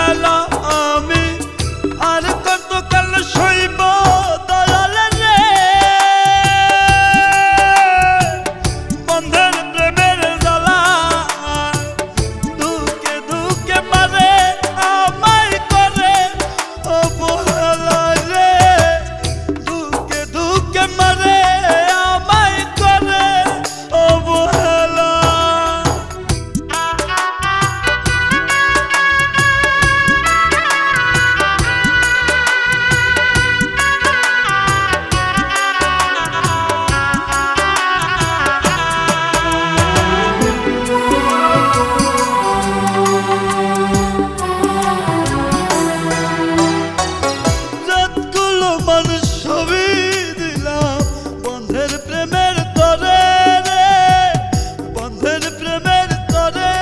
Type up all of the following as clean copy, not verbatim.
অবহেলা আমি আর কতকাল সইব দয়াল রে। বন্ধের প্রেমের জ্বালা দুকে দুকে মারে আমায় করে অবহেলা রে। দুকে দুকে মারে আমায় করে অবহেলা। রাতগুলো মানুষ ছবি দিলাম বন্ধের প্রেমের তরে রে। বন্ধের প্রেমের তরে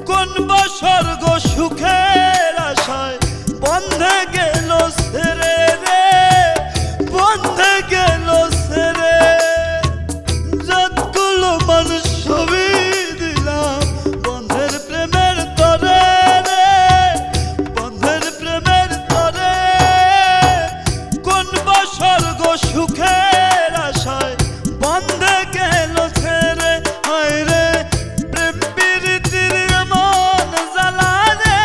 কোন বা স্বর্গ সুখের আশায় বন্ধে গেল ছেড়ে রে। বন্ধে গেল ছেড়ে রাতগুলো মানুষ ছবি দিলাম বন্ধের প্রেমের তরে রে। বন্ধের প্রেমের তরে কোন বা স্বর্গ সুখের আশায় বন্ধে গেল ছেড়ে। হায় রে প্রেম প্রীতির এমন জ্বালা রে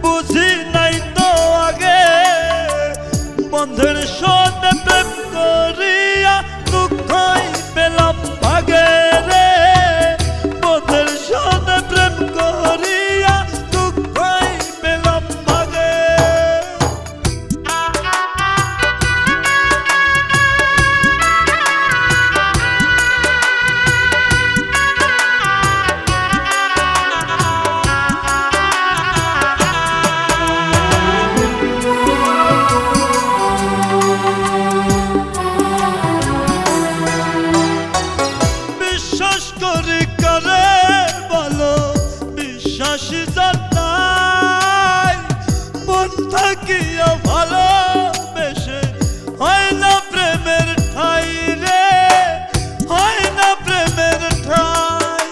বুঝি নাই তো আগে। বন্ধের সনে প্রেম করিয়া দুঃখই পেলাম ভাগে রে। বন্ধের সনে প্রেম করিয়া দুঃখই পেলাম ভাগে। বিশ্বাস করি কারে বলো বিশ্বাসী যার নাই। মন থাকিয়া ভালোবেসে হয় না প্রেমের ঠাই রে। হয় না প্রেমের ঠাই।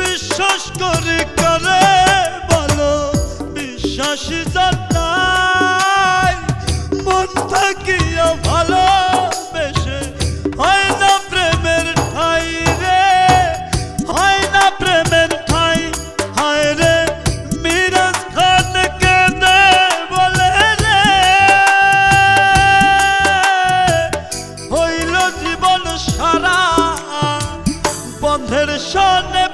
বিশ্বাস করি কারে বলো বিশ্বাসী যার নাই। মন থাকিয়া ভালোবেসে হয় না প্রেমের ঠাই রে। হয় না প্রেমের ঠাই। হায় রে মিরাজ খান কেঁদে বলে রে হইল জীবন সারা বন্ধের সনে